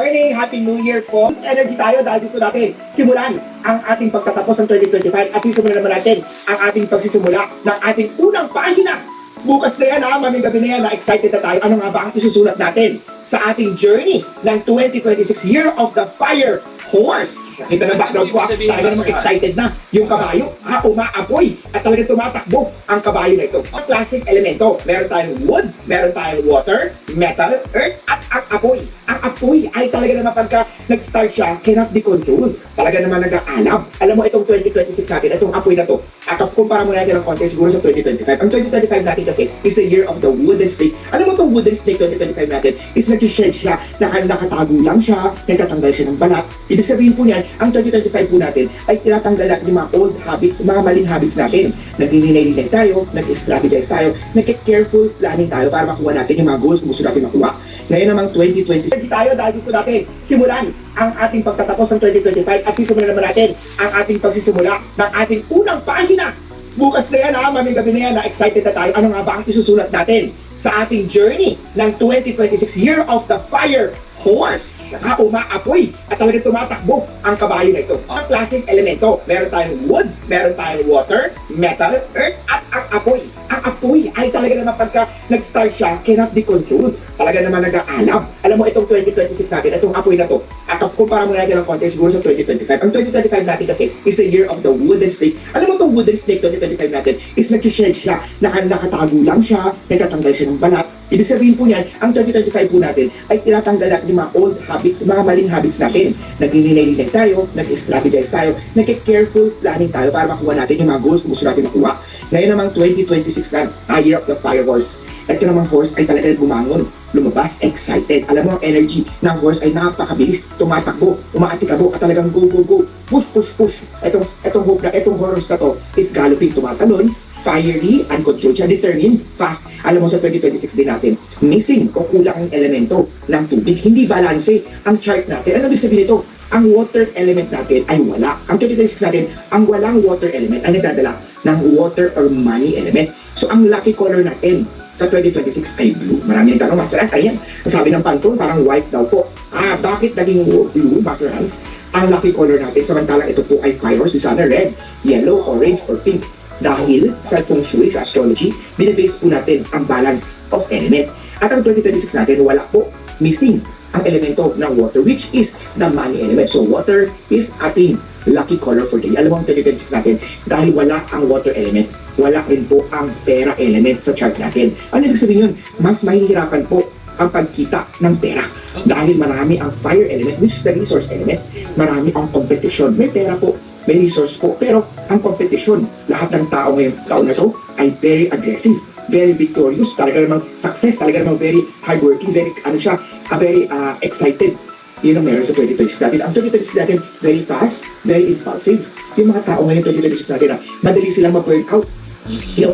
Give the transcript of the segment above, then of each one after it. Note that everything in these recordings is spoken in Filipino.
morning! Happy New Year po! Energy tayo dahil gusto natin simulan ang ating pagtatapos ng 2025 at sisimulan naman natin ang ating pagsisimula ng ating unang pahina. Bukas na yan maming gabi na yan na excited na tayo. Ano nga ba ang isusulat natin sa ating journey ng 2026 Year of the Fire Horse? Kita na background ko talaga namang excited na yung kabayo. Umaapoy at talaga tumatakbo ang kabayo na ito. Ang classic elemento, meron tayong wood, meron tayong water, metal, earth, at ang apoy. Ang apoy ay talaga naman pagka nag-start siya, cannot be controlled. Talaga naman nag-aalab. Alam mo itong 2026 natin, itong apoy na to, at kumpara mo natin ang konti siguro sa 2025. Ang 2025 natin kasi is the year of the wooden snake. Alam mo itong wooden snake 2025 natin is nag-shed siya, nakatago lang siya, nagtatanggal siya ng balat. Ibig sabihin po niyan, ang 2025 po natin ay tinatanggal natin yung mga old habits, mga maling habits natin. Nagninilay-nilay tayo, nag-strategize tayo, nag-careful planning tayo para makuha natin yung mga goals na gusto natin makuha. Ngayon namang 2026, hindi tayo dahil gusto natin simulan ang ating pagtatapos ng 2025 at sisimulan naman natin ang ating pagsisimula ng ating unang pahina. Bukas na yan maming gabi na yan na excited na tayo. Ano nga ba ang isusulat natin sa ating journey ng 2026 Year of the Fire Horse? Umaapoy at talaga tumatakbo ang kabayo na ito. Ang classic elemento, meron tayong wood, meron tayong water, metal, earth, at ang apoy. Ang apoy ay talaga naman pagka nag-start siya, cannot be controlled. Talaga naman nag-aalab. Alam mo itong 2026 natin, itong apoy na to, at kumpara mo natin ang konti siguro sa 2025. Ang 2025 natin kasi is the year of the wooden snake. Alam mo itong wooden snake 2025 natin is nag-shed siya, nakatago lang siya, nagtatanggal siya ng balat. Ibig sabihin po niyan, ang 2025 po natin ay tinatanggal natin yung mga old habits, mga maling habits natin. Nagninilay-nilay tayo, nag-strategize tayo, nag-careful planning tayo para makuha natin yung mga goals na gusto natin makuha. Ngayon namang 2026 na, Year of the Fire Horse. Ito namang horse ay talaga bumangon, lumabas, excited. Alam mo ang energy ng horse ay napakabilis, tumatakbo, umaatikabo at talagang go, go, go, push, push, push. Itong horse na to is galloping, tumatalon, fiery, uncontrolled siya, determined, fast. Alam mo sa 2026 din natin, missing o kulang ang elemento ng tubig, hindi balanse ang chart natin. Ano ibig sabihin nito? Ang water element natin ay wala. Ang 2026 natin, ang walang water element ay nagdadala ng water or money element. So ang lucky color natin sa 2026 ay blue. Maraming tanong, Master Hans, ayan. Sabi ng Pantone, parang white daw po. Bakit naging blue, Master Hans? Ang lucky color natin, samantalang ito po ay fire horse, sana red, yellow, orange, or pink. Dahil sa feng shui, sa astrology, binibase po natin ang balance of element. At ang 2026 natin, wala po, missing ang elemento ng water, which is the money element. So water is ating lucky color for the year. Alam mo ang 2026 natin, dahil wala ang water element, wala rin po ang pera element sa chart natin. Ano ibig sabihin yun? Mas mahihirapan po ang pagkita ng pera. Dahil marami ang fire element, which is the resource element. Marami ang competition. May pera po, may resource po, pero ang competition, lahat ng tao ngayong taon na to ay very aggressive, very victorious, talaga namang success, talaga namang very hardworking, very, very excited. Yun ang meron sa 2026 natin. Ang 2026 natin, very fast, very impulsive. Yung mga tao ngayon 2026 natin, madali silang ma-burn out.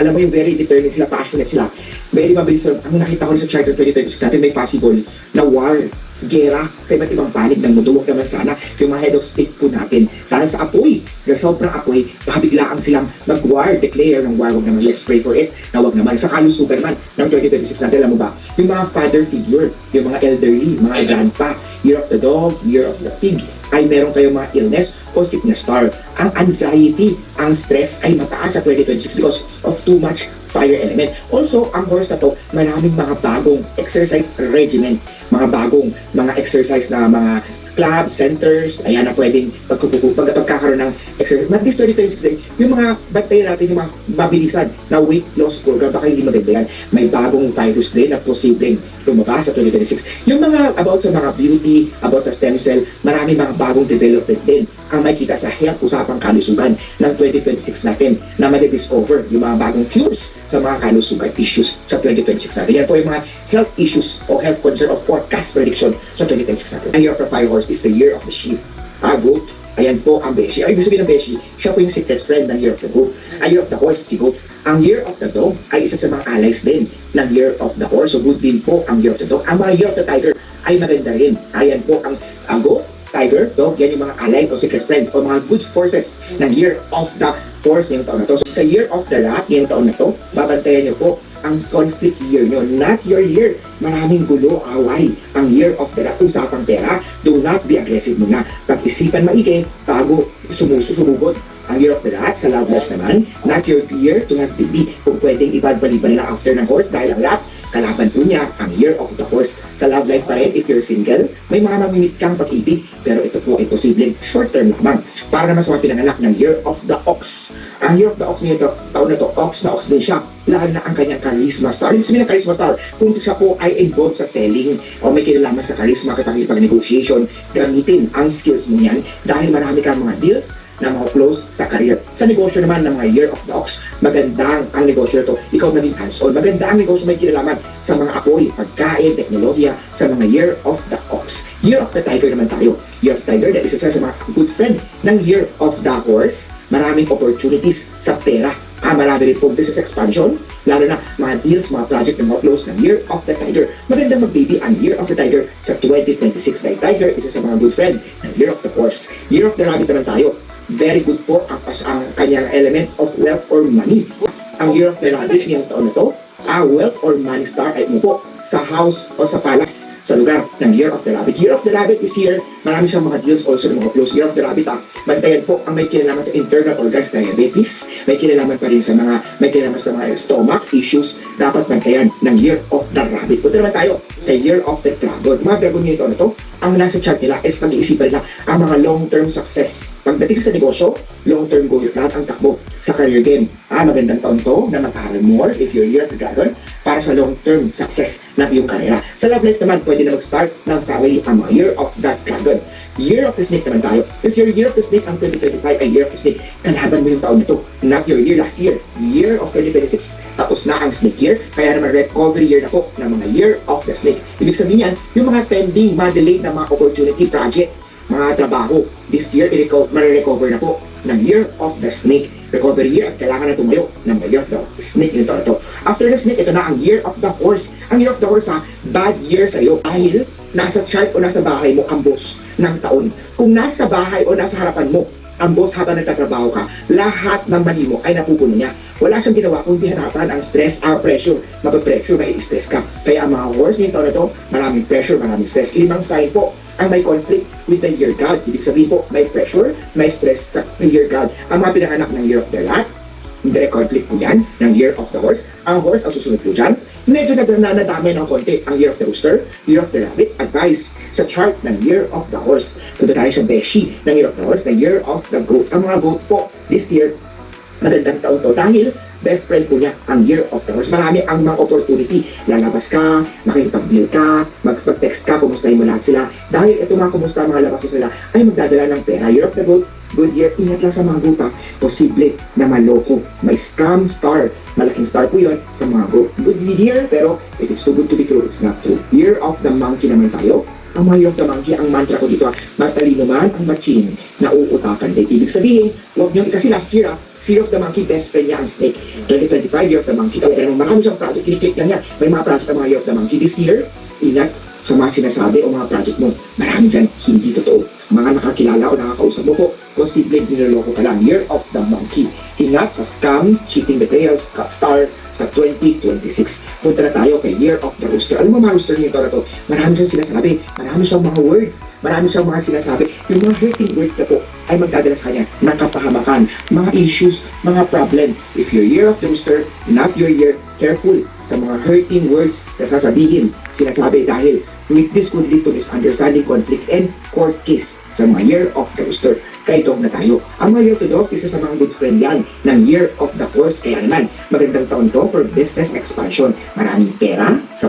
Alam mo yung very determined sila, passionate sila. Very mabilis. Ang nakita ko sa chart ng 2026 natin, may possible na war, gera sa iba't ibang panig ng mundo. Huwag naman sana yung mga head of state po natin. Dahil sa apoy, sa sobrang apoy, biglaan silang mag-war, declare ng war. Huwag naman, let's pray for it, na huwag naman. Sa kalusugan man ng 2026 natin, alam mo ba, yung mga father figure, yung mga elderly, mga grandpa, year of the dog, year of the pig, ay meron kayong mga illness o sickness star. Ang anxiety, ang stress ay mataas sa 2026 because of too much fire element. Also, ang horse na to, maraming mga bagong exercise regimen, mga bagong mga exercise na mga club, centers, ayan na pwedeng pagkakaroon ng exercise. But this 2026, yung mga bantayan natin, yung mga mabilisan na weight loss program, baka hindi maganda yan. May bagong virus din na posibleng lumabas sa 2026. Yung mga about sa mga beauty, about sa stem cell, maraming mga bagong development din ang makikita sa health, usapang kalusugan ng 2026 natin na madidiscover yung mga bagong cures sa mga kalusugan issues sa 2026 natin. Yan po yung mga health issues o health concern o forecast prediction sa 2026 natin. Ang year of the fire horse is the year of the sheep. Goat, ayan po ang beshi. Ay, ibig sabihin ng beshi, siya po yung secret friend ng year of the goat. Ang year of the horse, si goat. Ang year of the dog ay isa sa mga allies din ng year of the horse. So good din po ang year of the dog. Ang mga year of the tiger ay maganda rin. Ayan po ang goat, tiger, dog, yan yung mga ally o secret friend o mga good forces ng year of the horse ngayong taon na to. So, sa year of the rat ngayong taon na to, babantayan nyo po ang conflict year nyo, not your year. Maraming gulo, away. Ang year of the rat, usapang pera, do not be aggressive muna. Pag-isipan maigi, bago sumugod. Ang year of the rat, sa love life naman, not your year to have baby. Kung pwedeng ibad-baliban nila after ng horse dahil ang rat, kalaban po niya ang year of the horse. Sa love life pa rin, if you're single, may mga mamimit kang pag-ibig, pero ito po ay posibleng short term lamang. Para naman sa mga pinanganak ng year of the ox. Ang year of the ox nito, taon na to, ox na ox din siya, lalo na ang kanyang charisma star. Ibig sabihin ng charisma star, kung siya po ay involved sa selling o may kinalaman sa charisma, kapag-negotiation, gamitin ang skills mo yan dahil marami kang mga deals na mga close sa career. Sa negosyo naman ng mga year of the ox, magandang ang negosyo ito. Ikaw naging hands-on. Maganda ang negosyo may kinalaman sa mga apoy, pagkain, teknolohiya, sa mga year of the ox. Year of the tiger naman tayo. Year of the tiger, dahil isa sa mga good friend ng year of the horse, maraming opportunities sa pera. Marami rin po business expansion, lalo na mga deals, mga project na mga close ng year of the tiger. Maganda mag-baby ang year of the tiger sa 2026 dahil tiger, isa sa mga good friend ng year of the horse. Year of the rabbit naman tayo. Very good po ang kanyang element of wealth or money. Ang year of the rabbit ngayong taon na to, wealth or money star ay mo po sa house o sa palace sa lugar ng year of the rabbit. Year of the rabbit is here. Marami siyang mga deals also ng mga close. Year of the rabbit bantayan po ang may kinalaman sa internal organs, diabetes, may kinalaman pa rin sa may kinalaman sa mga stomach issues, dapat bantayan ng year of the rabbit. Punta naman tayo kay year of the dragon. Mga dragon nito na to, ang nasa chart nila is pag-iisipan nila ang mga long-term success. Pagdating sa negosyo, long-term goal lahat ang takbo sa career game. Magandang taon to na mag-aral more if you're year of the dragon para sa long-term success ng iyong karera. Sa love life naman, pwede na mag-start ng family ang mga year of the dragon. Year of the snake naman tayo. If your year of the snake ang 2025 ay year of the snake, kalaban mo yung taon na to. Not your year last year. Year of 2026, tapos na ang snake year. Kaya naman recovery year na po ng mga year of the snake. Ibig sabihin yan, yung mga pending, mga delayed na mga opportunity project, mga trabaho, this year, marirecover na po ng year of the snake. Recovery year at kailangan na tumayo ng year of the snake nito na to. After the snake, ito na ang year of the horse. Ang year of the horse bad year sa iyo dahil nasa chart o nasa bahay mo ang boss ng taon. Kung nasa bahay o nasa harapan mo ang boss habang nagtatrabaho ka, lahat ng mali mo ay napupuno niya. Wala siyang ginawa kundi hanapan ang stress, pressure. Mapapressure, may stress ka. Kaya ang mga horse nito na to, maraming pressure, maraming stress. 5 sign po ang may conflict with the year god. Ibig sabihin po, may pressure, may stress sa year god. Ang mga pinanganak ng year of the rat, direct conflict po yan ng year of the horse. Ang horse ang susunod po dyan. Medyo nadamay ng konti ang year of the rooster, year of the rabbit, advice sa chart ng year of the horse. Punta tayo sa beshi ng year of the horse, the year of the goat. Ang mga goat po, this year, magandang taon to dahil best friend po niya ang year of the horse. Marami ang mga opportunity. Lalabas ka, makikipag-deal ka, mag-text ka, kumustahin mo lahat sila. Dahil ito mga kumusta, mga labas mo sila, ay magdadala ng pera. Year of the goat, good year. Ingat lang sa mga guta. Posible na maloko. May scam star. Malaking star po yun sa mga goat. Good year, pero if it's too good to be true, it's not true. Year of the monkey naman tayo. Ang mga year of the monkey, ang mantra ko dito, matalino man ang matching na uutakan din. Ibig sabihin, huwag nyo, kasi last year, year of the monkey, best friend niya ang snake. 2025, year of the monkey. Talaga naman, marami siyang project, kiniklik lang yan. May mga project ang mga year of the monkey. This year, ingat sa mga sinasabi o mga project mo. Marami dyan, hindi totoo. Mga nakakilala o nakakausap mo po, posibleng niloloko ka lang. Year of the monkey. Ingat sa scam, cheating, betrayal, star sa 2026. Punta na tayo kay year of the rooster. Alam mo mga rooster nito na to, marami siyang sinasabi, marami siyang mga words, marami siyang mga sinasabi. Yung mga hurting words na po ay magdadala sa kanya ng kapahamakan, mga issues, mga problem. If your year of the rooster, not your year, careful sa mga hurting words na sasabihin, sinasabi dahil this could lead to misunderstanding, conflict, and court case sa mga year of the rooster. Kaya dog na tayo. Ang mga year to dog, isa sa mga good friend yan ng year of the horse. Kaya naman, magandang taon to for business expansion. Maraming pera sa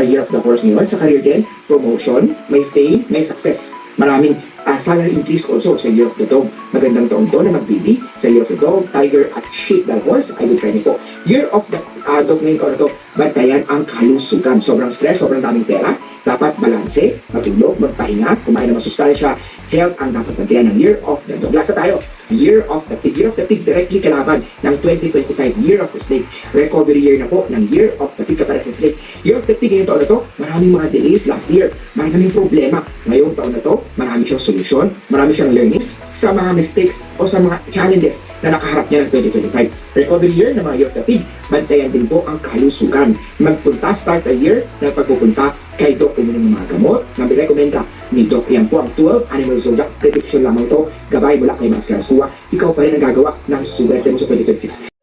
year of the horse ngayon. Sa career din, promotion, may fame, may success. Maraming salary increase also sa year of the dog. Magandang taon to na mag-baby sa year of the dog, tiger, at sheep dahil horse. I would friend po. Year of the dog ngayon ko na to, bantayan ang kalusugan. Sobrang stress, sobrang daming pera. Dapat balanse, matulog, magpahinga, kumain ng masustansya. Health ang dapat bantayan ng year of the dog. Lasa tayo. Year of the pig. Year of the pig directly kalaban ng 2025 year of the snake. Recovery year na po ng year of the pig kapares sa snake. Year of the pig ngayong taon na to, maraming mga delays last year. Maraming problema. Ngayong taon na to, marami siyang solusyon, marami siyang learnings sa mga mistakes o sa mga challenges na nakaharap niya ng 2025. recovery year ng mga year bantayan din po ang kalusugan. Magpunta, start a year na pagpupunta kay Doc uminom ng mga gamot na birekomenda ni Doc. Yan po ang 12 Animal Zodiac prediction lamang to. Gabay mula kay Mas Suwa. Ikaw pa rin ang gagawa ng suwerte mo sa 2026.